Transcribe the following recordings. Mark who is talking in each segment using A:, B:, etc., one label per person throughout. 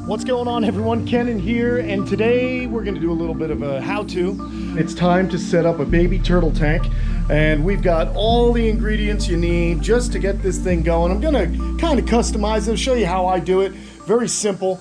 A: What's going on, everyone? Kenan here, and today we're going to do a little bit of a how-to. It's time to set up a baby turtle tank, and we've got all the ingredients you need just to get this thing going. I'm going to kind of customize it, show you how I do it. Very simple.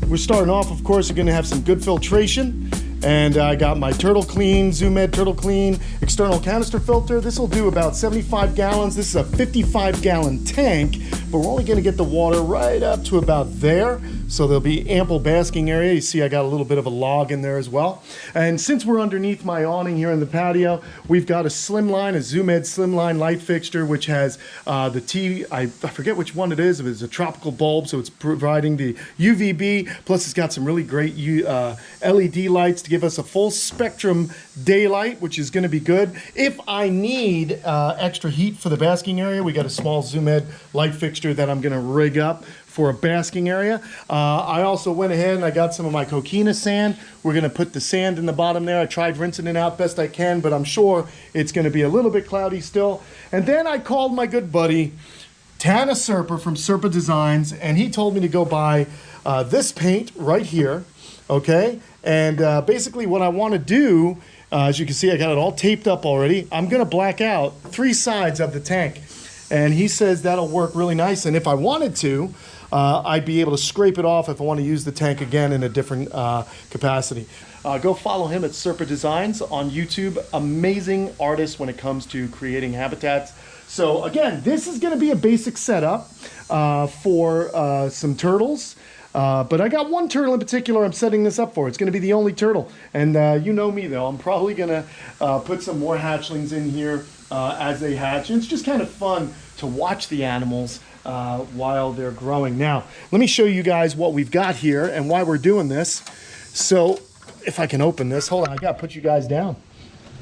A: We're starting off, of course, we're going to have some good filtration. And I got my Turtle Clean, Zoom Ed Turtle Clean external canister filter. This will do about 75 gallons. This is a 55-gallon tank, but we're only gonna get the water right up to about there. So there'll be ample basking area. You see I got a little bit of a log in there as well. And since we're underneath my awning here in the patio, we've got a Slimline, a Zoom Ed Slimline light fixture, which has I forget which one it is. It's a tropical bulb, so it's providing the UVB, plus it's got some really great LED lights to give us a full spectrum daylight, which is gonna be good. If I need extra heat for the basking area, we got a small Zoom Ed light fixture that I'm gonna rig up for a basking area. I also went ahead and I got some of my coquina sand. We're gonna put the sand in the bottom there. I tried rinsing it out best I can, but I'm sure it's gonna be a little bit cloudy still. And then I called my good buddy, Tana Serpa from Serpa Designs, and he told me to go buy this paint right here, okay? And basically what I wanna do, as you can see, I got it all taped up already. I'm gonna black out 3 sides of the tank. And he says that'll work really nice. And if I wanted to, I'd be able to scrape it off if I want to use the tank again in a different capacity. Go follow him at Serpa Designs on YouTube. Amazing artist when it comes to creating habitats. So again, this is going to be a basic setup for some turtles. But I got one turtle in particular I'm setting this up for. It's going to be the only turtle. And you know me, though. I'm probably going to put some more hatchlings in here as they hatch. And it's just kind of fun to watch the animals while they're growing. Now, let me show you guys what we've got here and why we're doing this. So, if I can open this. Hold on, I got to put you guys down.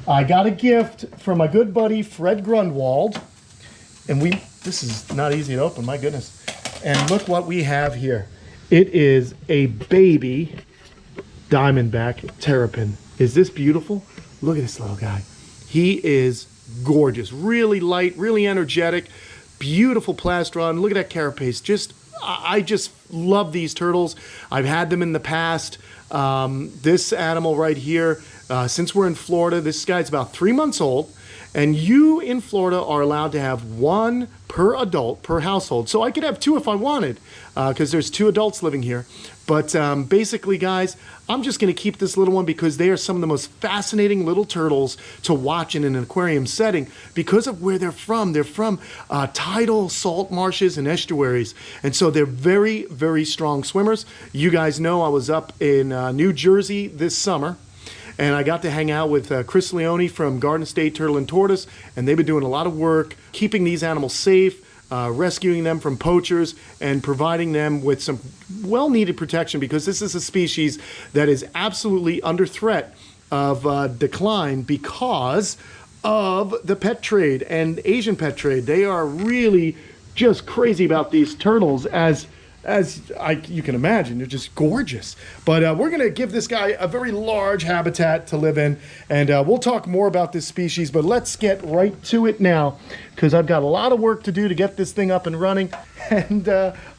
A: I got a gift from my good buddy, Fred Grunwald. And this is not easy to open, my goodness. And look what we have here. It is a baby diamondback terrapin. Is this beautiful? Look at this little guy. He is gorgeous, really light, really energetic, beautiful plastron. Look at that carapace. I just love these turtles. I've had them in the past. This animal right here, since we're in Florida, this guy's about 3 months old. And you in Florida are allowed to have 1 per adult per household. So I could have 2 if I wanted, because there's 2 adults living here. But basically, guys, I'm just going to keep this little one because they are some of the most fascinating little turtles to watch in an aquarium setting because of where they're from. They're from tidal salt marshes and estuaries. And so they're very, very strong swimmers. You guys know I was up in New Jersey this summer. And I got to hang out with Chris Leone from Garden State Turtle and Tortoise, and they've been doing a lot of work keeping these animals safe, rescuing them from poachers, and providing them with some well-needed protection because this is a species that is absolutely under threat of decline because of the pet trade and Asian pet trade. They are really just crazy about these turtles as you can imagine. They're just gorgeous. But we're going to give this guy a very large habitat to live in, and we'll talk more about this species, but let's get right to it now because I've got a lot of work to do to get this thing up and running, and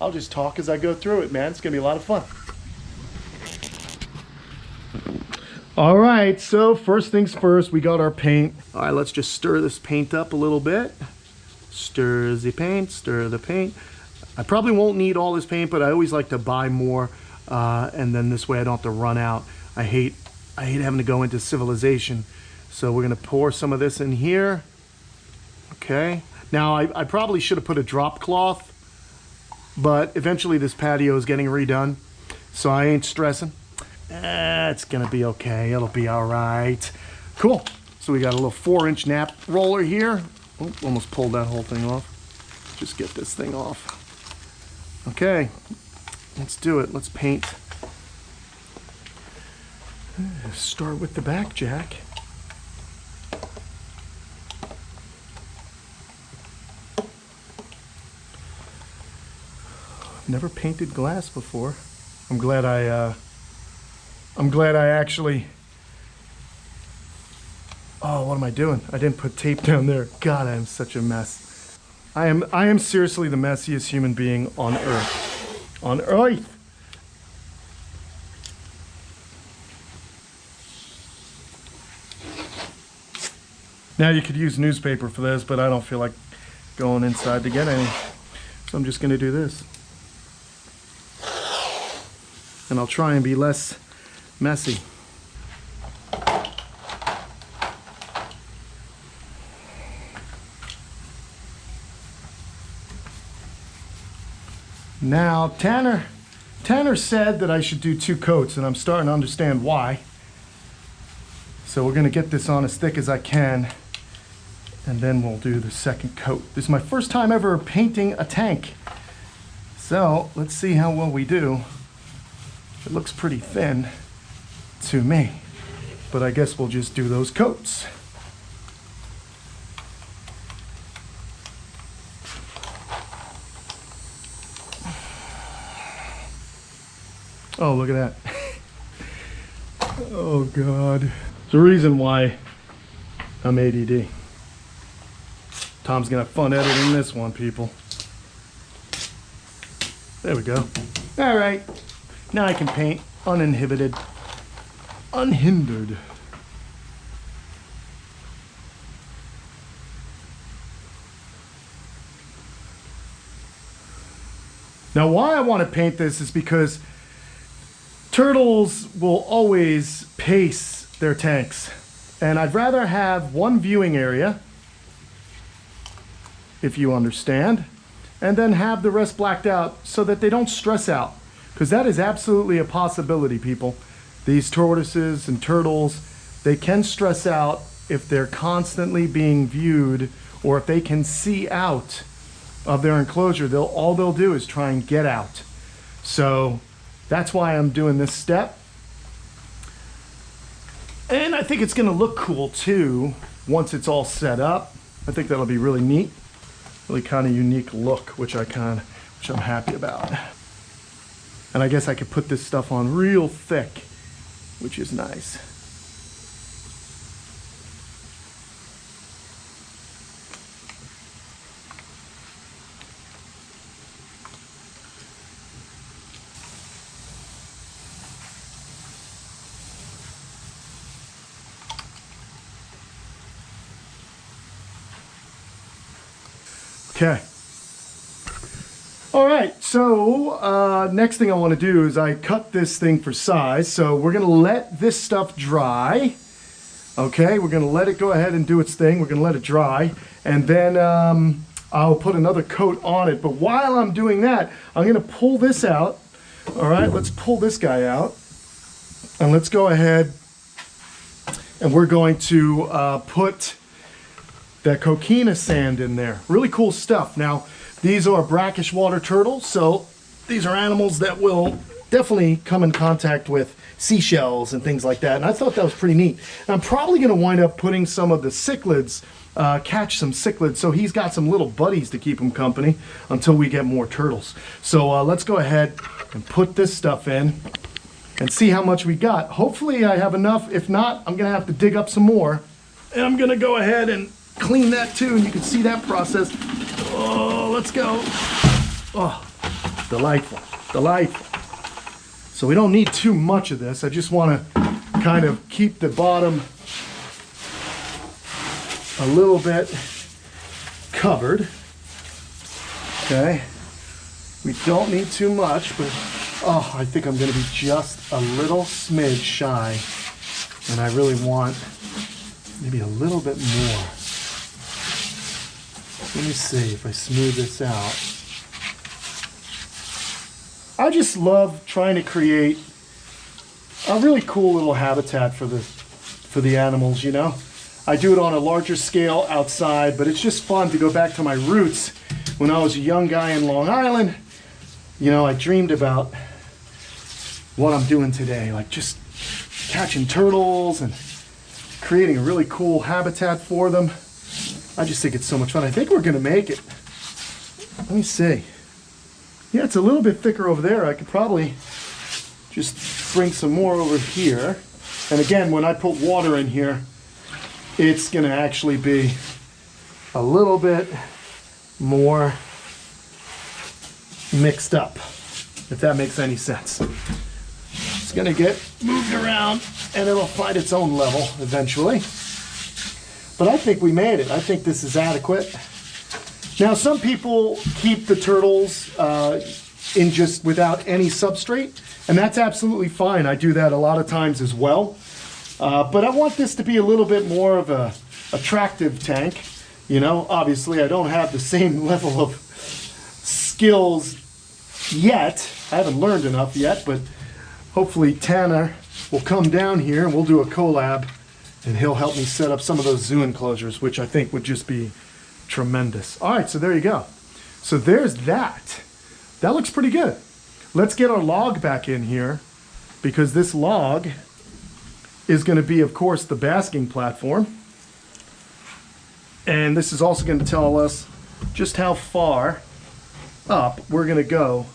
A: I'll just talk as I go through it, man. It's going to be a lot of fun. All right, so first things first, we got our paint. All right, let's just stir this paint up a little bit. Stir the paint, stir the paint. I probably won't need all this paint, but I always like to buy more, and then this way I don't have to run out. I hate having to go into civilization. So we're gonna pour some of this in here. Okay. Now I probably should have put a drop cloth, but eventually this patio is getting redone, so I ain't stressing. It's gonna be okay. It'll be all right. Cool. So we got a little 4-inch nap roller here. Oh, almost pulled that whole thing off. Just get this thing off. Okay, let's do it. Let's paint. Start with the back, Jack. Never painted glass before. I'm glad I actually. Oh, what am I doing? I didn't put tape down there. God, I'm such a mess. I am seriously the messiest human being on earth. On earth. Now you could use newspaper for this, but I don't feel like going inside to get any. So I'm just gonna do this. And I'll try and be less messy. Now, Tanner said that I should do 2 coats, and I'm starting to understand why. So we're gonna get this on as thick as I can, and then we'll do the second coat. This is my first time ever painting a tank. So let's see how well we do. It looks pretty thin to me, but I guess we'll just do those coats. Oh, look at that. Oh God. There's a reason why I'm ADD. Tom's gonna have fun editing this one, people. There we go. All right, now I can paint uninhibited, unhindered. Now, why I want to paint this is because turtles will always pace their tanks, and I'd rather have one viewing area, if you understand, and then have the rest blacked out so that they don't stress out, because that is absolutely a possibility, people. These tortoises and turtles, they can stress out if they're constantly being viewed, or if they can see out of their enclosure. All they'll do is try and get out. So that's why I'm doing this step. And I think it's gonna look cool too once it's all set up. I think that'll be really neat. Really kind of unique look, which I'm happy about. And I guess I could put this stuff on real thick, which is nice. Okay. All right, so next thing I want to do is I cut this thing for size. So we're going to let this stuff dry. Okay, we're going to let it go ahead and do its thing. We're going to let it dry. And then I'll put another coat on it. But while I'm doing that, I'm going to pull this out. All right, let's pull this guy out. And let's go ahead and we're going to put that coquina sand in there. Really cool stuff. Now, these are brackish water turtles, so these are animals that will definitely come in contact with seashells and things like that, and I thought that was pretty neat. And I'm probably going to wind up putting some of the cichlids, catch some cichlids, so he's got some little buddies to keep him company until we get more turtles. So let's go ahead and put this stuff in and see how much we got. Hopefully I have enough. If not, I'm going to have to dig up some more, and I'm going to go ahead and clean that too, and you can see that process. Oh, let's go. Oh, delightful, delightful. So we don't need too much of this. I just want to kind of keep the bottom a little bit covered. Okay. We don't need too much, but oh, I think I'm going to be just a little smidge shy, and I really want maybe a little bit more. Let me see if I smooth this out. I just love trying to create a really cool little habitat for the animals, you know? I do it on a larger scale outside, but it's just fun to go back to my roots. When I was a young guy in Long Island, you know, I dreamed about what I'm doing today, like just catching turtles and creating a really cool habitat for them. I just think it's so much fun. I think we're gonna make it. Let me see. Yeah, it's a little bit thicker over there. I could probably just bring some more over here. And again, when I put water in here, it's gonna actually be a little bit more mixed up, if that makes any sense. It's gonna get moved around and it'll find its own level eventually. But I think we made it. I think this is adequate. Now, some people keep the turtles in just without any substrate, and that's absolutely fine. I do that a lot of times as well. But I want this to be a little bit more of a attractive tank. You know, obviously I don't have the same level of skills yet. I haven't learned enough yet, but hopefully Tanner will come down here and we'll do a collab and he'll help me set up some of those zoo enclosures, which I think would just be tremendous. All right, so there you go. So there's that. That looks pretty good. Let's get our log back in here, because this log is going to be, of course, the basking platform. And this is also going to tell us just how far up we're going to go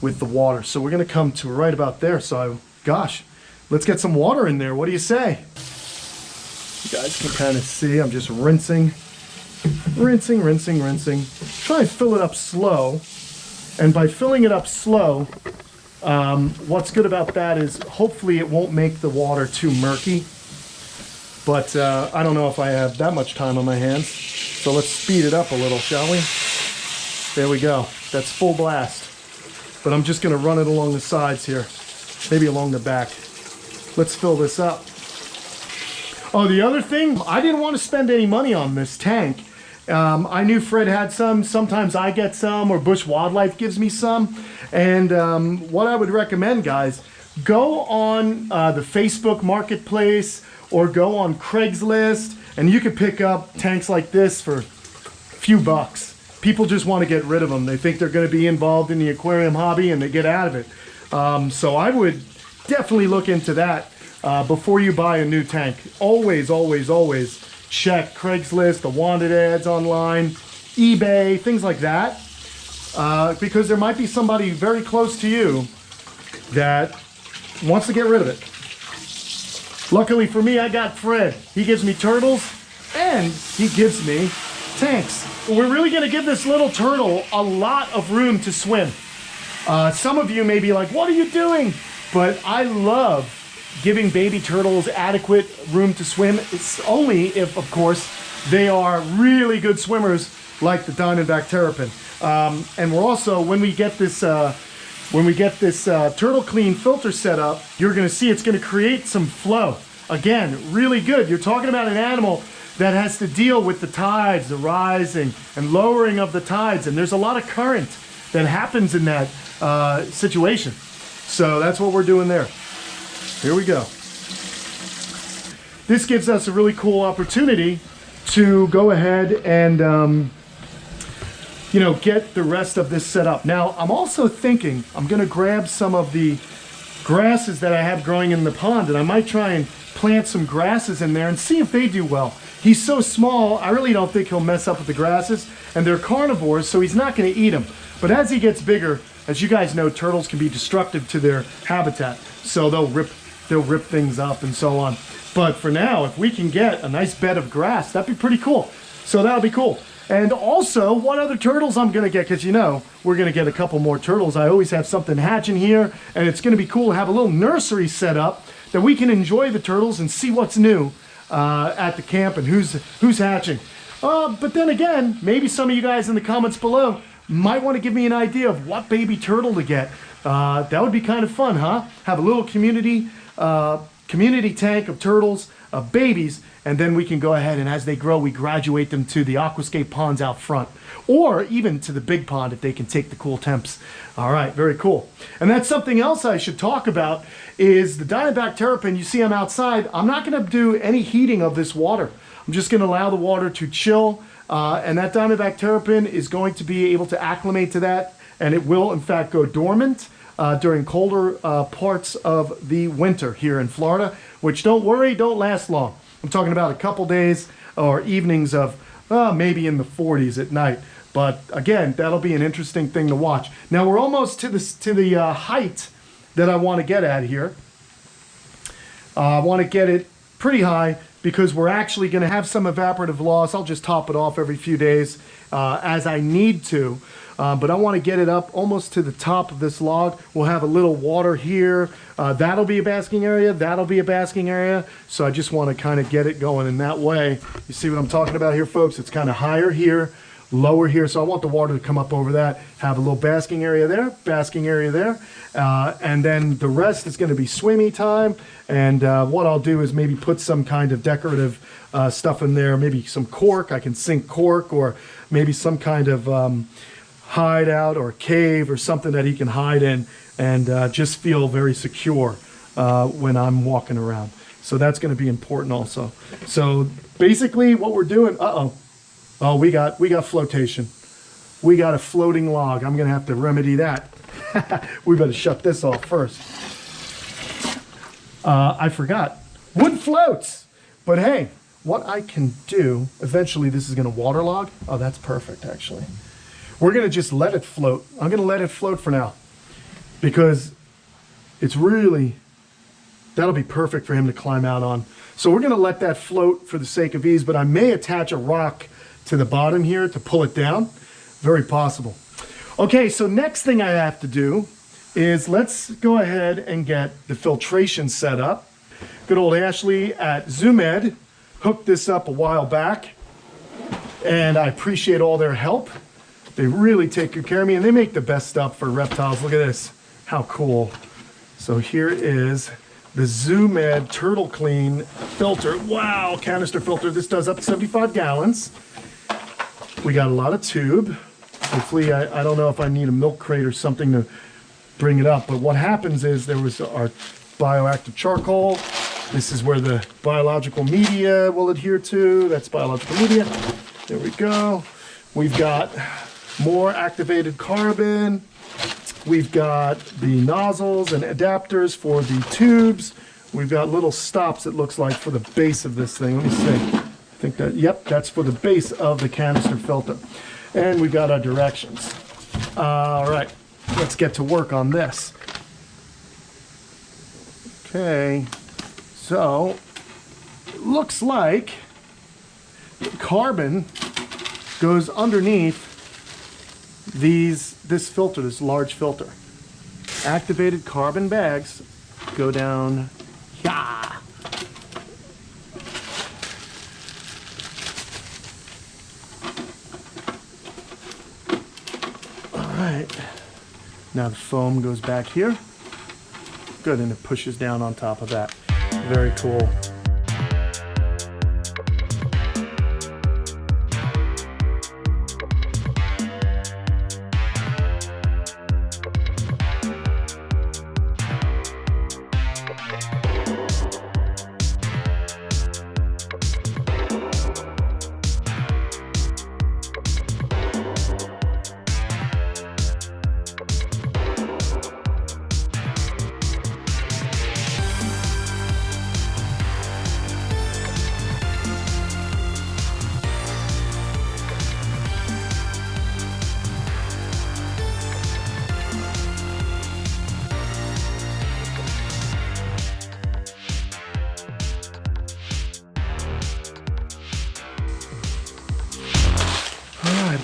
A: with the water. So we're going to come to right about there. So, gosh, let's get some water in there. What do you say? You guys can kind of see I'm just rinsing. Try and fill it up slow. And by filling it up slow, what's good about that is hopefully it won't make the water too murky. But I don't know if I have that much time on my hands. So let's speed it up a little, shall we? There we go. That's full blast. But I'm just going to run it along the sides here. Maybe along the back. Let's fill this up. Oh, the other thing, I didn't want to spend any money on this tank. I knew Fred had some. Sometimes I get some, or Bush Wildlife gives me some. And what I would recommend, guys, go on the Facebook Marketplace or go on Craigslist, and you could pick up tanks like this for a few bucks. People just want to get rid of them. They think they're going to be involved in the aquarium hobby and they get out of it. So I would definitely look into that before you buy a new tank. Always check Craigslist, the wanted ads online, eBay, things like that. Because there might be somebody very close to you that wants to get rid of it. Luckily for me, I got Fred. He gives me turtles and he gives me tanks. We're really going to give this little turtle a lot of room to swim. Some of you may be like, what are you doing? But I love giving baby turtles adequate room to swim. It's only if, of course, they are really good swimmers like the Diamondback Terrapin. And we're also, when we get this Turtle Clean filter set up, you're going to see it's going to create some flow. Again, really good. You're talking about an animal that has to deal with the tides, the rising and lowering of the tides, and there's a lot of current that happens in that situation. So that's what we're doing there. Here we go. This gives us a really cool opportunity to go ahead and get the rest of this set up. Now, I'm also thinking I'm going to grab some of the grasses that I have growing in the pond, and I might try and plant some grasses in there and see if they do well. He's so small, I really don't think he'll mess up with the grasses, and they're carnivores, so he's not going to eat them. But as he gets bigger, as you guys know, turtles can be destructive to their habitat, so they'll rip things up and so on. But for now, if we can get a nice bed of grass, that'd be pretty cool. So that'll be cool. And also, what other turtles I'm going to get, because we're going to get a couple more turtles. I always have something hatching here, and it's going to be cool to have a little nursery set up that we can enjoy the turtles and see what's new at the camp and who's hatching. But then again, maybe some of you guys in the comments below might want to give me an idea of what baby turtle to get. That would be kind of fun, huh? Have a little community tank of turtles, of babies, and then we can go ahead and as they grow, we graduate them to the aquascape ponds out front, or even to the big pond if they can take the cool temps. All right, very cool. And that's something else I should talk about is the Diamondback Terrapin. You see I'm outside. I'm not going to do any heating of this water. I'm just going to allow the water to chill, and that Diamondback Terrapin is going to be able to acclimate to that, and it will, in fact, go dormant during colder parts of the winter here in Florida, which, don't worry, don't last long. I'm talking about a couple days or evenings of maybe in the 40s at night. But again, that'll be an interesting thing to watch. Now we're almost to the height that I want to get at here. I want to get it pretty high because we're actually going to have some evaporative loss. I'll just top it off every few days as I need to. But I want to get it up almost to the top of this log. We'll have a little water here. That'll be a basking area. That'll be a basking area. So I just want to kind of get it going in that way. You see what I'm talking about here, folks? It's kind of higher here, lower here. So I want the water to come up over that. Have a little basking area there, basking area there. And then the rest is going to be swimmy time. And what I'll do is maybe put some kind of decorative stuff in there. Maybe some cork. I can sink cork, or maybe some kind of hideout or cave or something that he can hide in and just feel very secure when I'm walking around. So that's going to be important also. So basically what we're doing, oh, we got flotation. We got a floating log. I'm going to have to remedy that. We better shut this off first. I forgot. Wood floats. But hey, what I can do, eventually this is going to waterlog. Oh, that's perfect actually. We're going to just let it float. I'm going to let it float for now because it's really, that'll be perfect for him to climb out on. So we're going to let that float for the sake of ease, but I may attach a rock to the bottom here to pull it down. Very possible. Okay, so next thing I have to do is let's go ahead and get the filtration set up. Good old Ashley at ZoomEd hooked this up a while back, and I appreciate all their help. They really take good care of me, and they make the best stuff for reptiles. Look at this. How cool. So here is the ZoomEd Turtle Clean filter. Wow, canister filter. This does up to 75 gallons. We got a lot of tube. Hopefully, I don't know if I need a milk crate or something to bring it up, but what happens is there was our bioactive charcoal. This is where the biological media will adhere to. That's biological media. There we go. We've got more activated carbon. We've got the nozzles and adapters for the tubes. We've got little stops, it looks like, for the base of this thing. Let me see. I think that, yep, that's for the base of the canister filter. And we've got our directions. All right, let's get to work on this. Okay, so it looks like the carbon goes underneath this filter, this large filter. Activated carbon bags go down here. All right, now the foam goes back here. Good, and it pushes down on top of that. Very cool.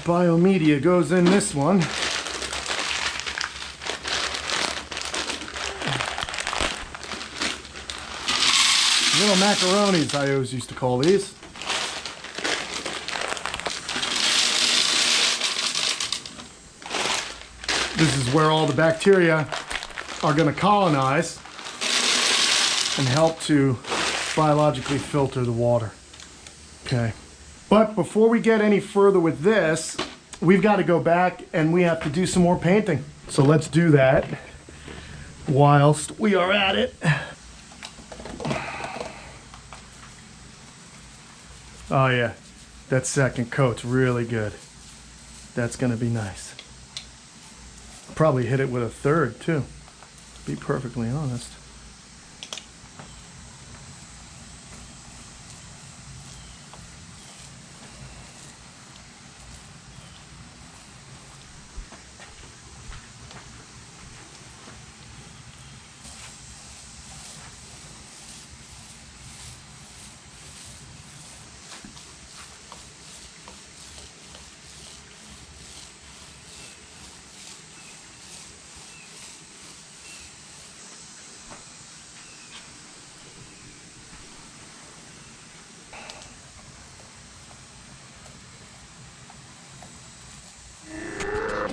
A: Biomedia goes in this one. Little macaronis, I always used to call these. This is where all the bacteria are going to colonize and help to biologically filter the water. Okay. But before we get any further with this, we've got to go back and we have to do some more painting. So let's do that whilst we are at it. Oh yeah, that second coat's really good. That's gonna be nice. Probably hit it with a third too, to be perfectly honest.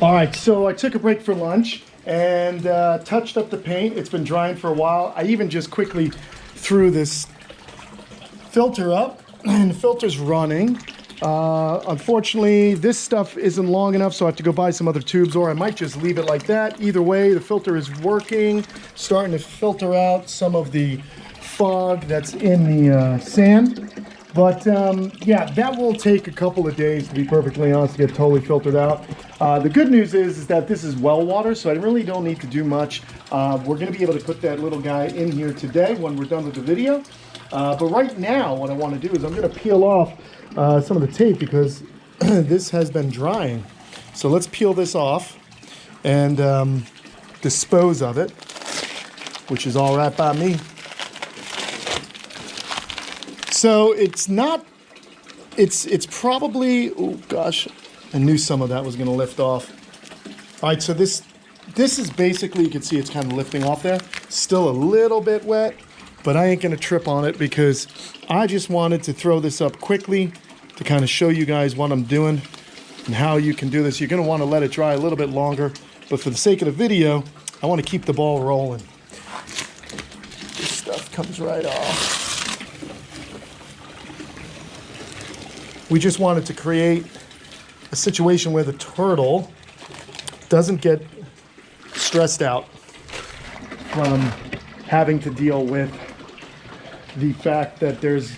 A: All right, so I took a break for lunch and touched up the paint. It's been drying for a while. I even just quickly threw this filter up, and the filter's running. Unfortunately, this stuff isn't long enough, so I have to go buy some other tubes, or I might just leave it like that. Either way, the filter is working, starting to filter out some of the fog that's in the sand. But yeah, that will take a couple of days, to be perfectly honest, to get totally filtered out. The good news is that this is well water, so I really don't need to do much. We're going to be able to put that little guy in here today when we're done with the video. But right now, what I want to do is I'm going to peel off some of the tape because this has been drying. So let's peel this off and dispose of it, which is all right by me. So it's not, it's probably, oh gosh, I knew some of that was going to lift off. All right, so this is basically, you can see it's kind of lifting off there. Still a little bit wet, but I ain't going to trip on it because I just wanted to throw this up quickly to kind of show you guys what I'm doing and how you can do this. You're going to want to let it dry a little bit longer, but for the sake of the video, I want to keep the ball rolling. This stuff comes right off. We just wanted to create a situation where the turtle doesn't get stressed out from having to deal with the fact that there's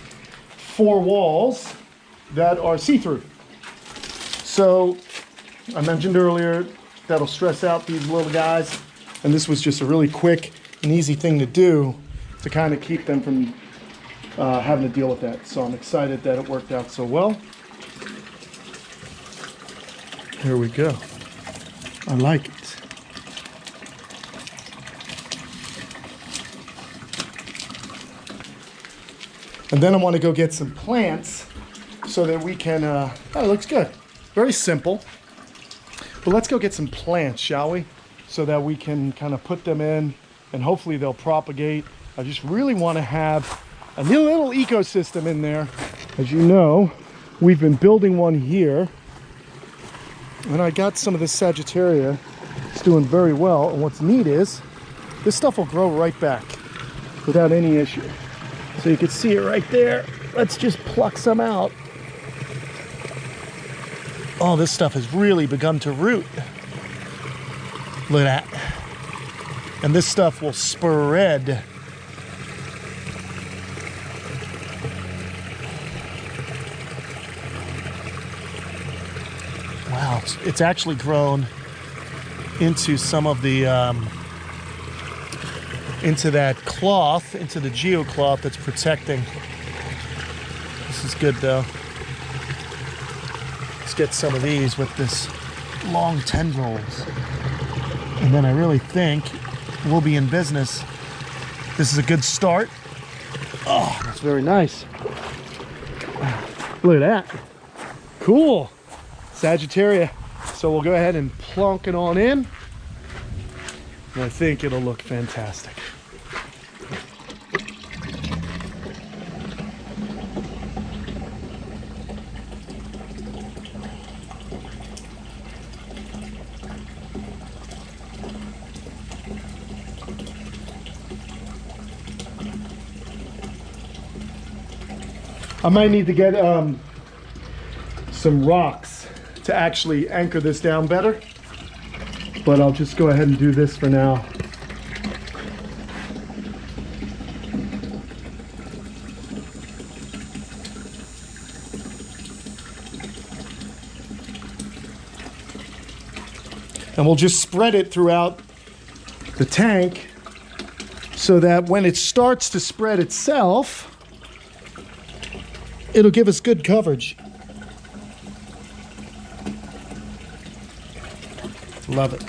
A: 4 walls that are see-through. So I mentioned earlier that'll stress out these little guys, and this was just a really quick and easy thing to do to kind of keep them from having to deal with that. So I'm excited that it worked out so well. Here we go. I like it. And then I want to go get some plants so that we can, oh, it looks good. Very simple. But let's go get some plants, shall we? So that we can kind of put them in and hopefully they'll propagate. I just really want to have a new little ecosystem in there. As you know, we've been building one here. And I got some of this Sagittaria. It's doing very well. And what's neat is this stuff will grow right back without any issue. So you can see it right there. Let's just pluck some out. Oh, this stuff has really begun to root. Look at that. And this stuff will spread. Wow, it's actually grown into some of the, into that cloth, into the geocloth that's protecting. This is good though. Let's get some of these with this long tendrils. And then I really think we'll be in business. This is a good start. Oh, that's very nice. Look at that. Cool. Sagittaria. So we'll go ahead and plonk it on in. And I think it'll look fantastic. I might need to get some rocks to actually anchor this down better, but I'll just go ahead and do this for now. And we'll just spread it throughout the tank so that when it starts to spread itself, it'll give us good coverage. Love it.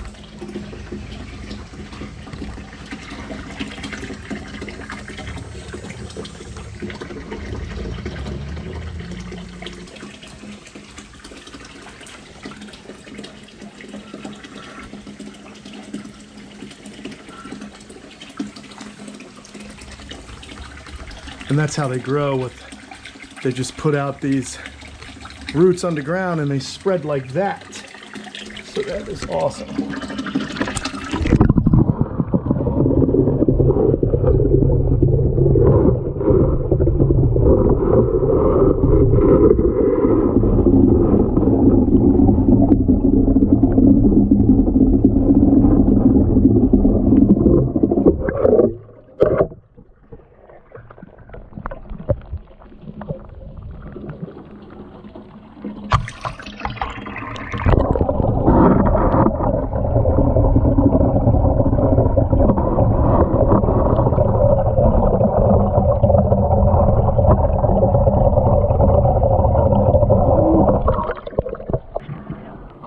A: And that's how they grow. They just put out these roots underground and they spread like that. So that is awesome.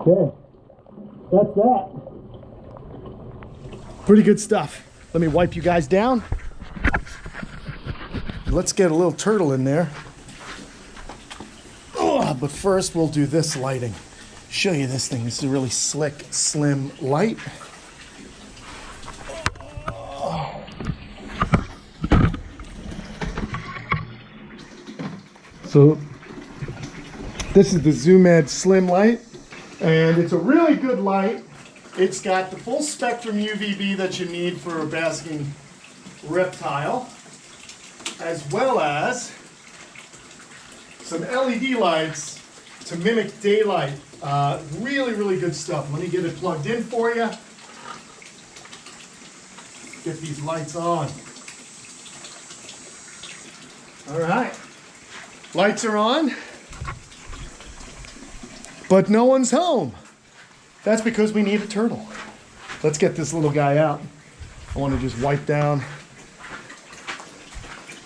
A: Okay, that's that. Pretty good stuff. Let me wipe you guys down. Let's get a little turtle in there. Oh, but first we'll do this lighting. Show you this thing. This is a really slick, slim light. So this is the Zoom Ed Slim light. And it's a really good light. It's got the full spectrum UVB that you need for a basking reptile, as well as some LED lights to mimic daylight. Really, really good stuff. Let me get it plugged in for you. Get these lights on. All right. Lights are on. But no one's home. That's because we need a turtle. Let's get this little guy out. I want to just wipe down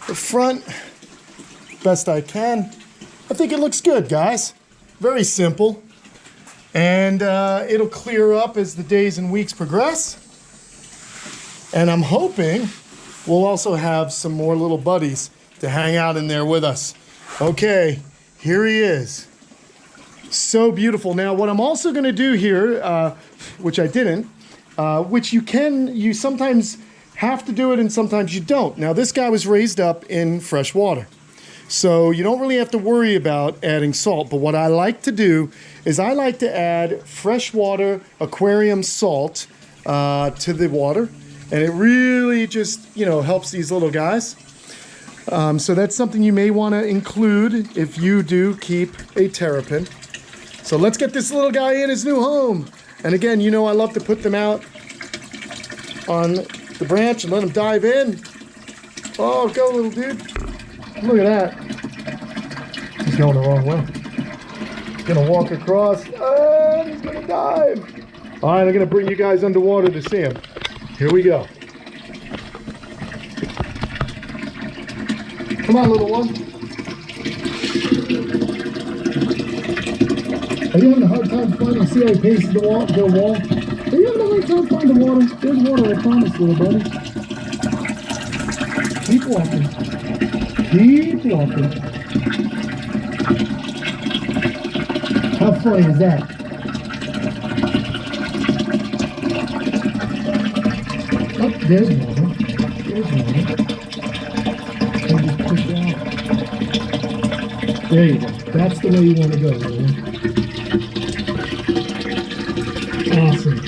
A: the front best I can. I think it looks good, guys. Very simple. And it'll clear up as the days and weeks progress. And I'm hoping we'll also have some more little buddies to hang out in there with us. Okay, here he is. So beautiful. Now, what I'm also going to do here, which I didn't, which you sometimes have to do it and sometimes you don't. Now, this guy was raised up in fresh water, so you don't really have to worry about adding salt. But what I like to do is I like to add freshwater aquarium salt to the water, and it really just, helps these little guys. So that's something you may want to include if you do keep a terrapin. So let's get this little guy in his new home. And again, I love to put them out on the branch and let them dive in. Oh, go little dude. Look at that. He's going the wrong way. He's gonna walk across and he's gonna dive. All right, I'm gonna bring you guys underwater to see him. Here we go. Come on, little one. Are you having a hard time finding, see how he paces the wall? Are you having a hard time finding the water? There's water, I promise, little buddy. Keep walking. Keep walking. How funny is that? Oh, there's water. There's water. And just push out. There you go. That's the way you want to go, really. Awesome.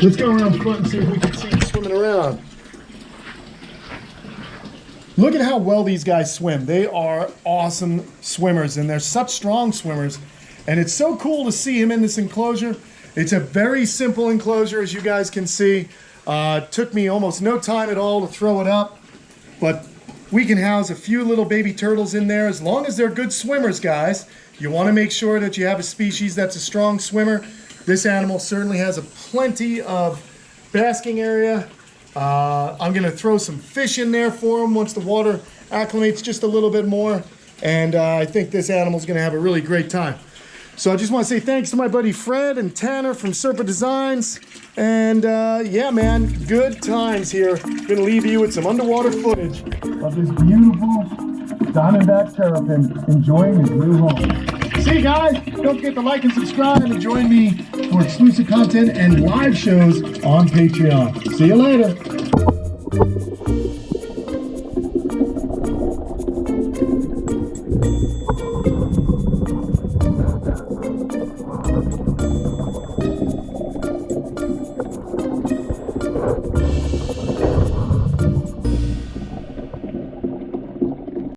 A: Let's go around front and see if we can see him swimming around. Look at how well these guys swim. They are awesome swimmers, and they're such strong swimmers. And it's so cool to see him in this enclosure. It's a very simple enclosure, as you guys can see. Took me almost no time at all to throw it up, but we can house a few little baby turtles in there as long as they're good swimmers, guys. You want to make sure that you have a species that's a strong swimmer. This animal certainly has plenty of basking area. I'm going to throw some fish in there for him once the water acclimates just a little bit more. And I think this animal's going to have a really great time. So I just want to say thanks to my buddy Fred and Tanner from Serpa Designs. And yeah, man, good times here. Going to leave you with some underwater footage of this beautiful diamondback terrapin enjoying his new home. See you guys. Don't forget to like and subscribe and join me for exclusive content and live shows on Patreon. See you later.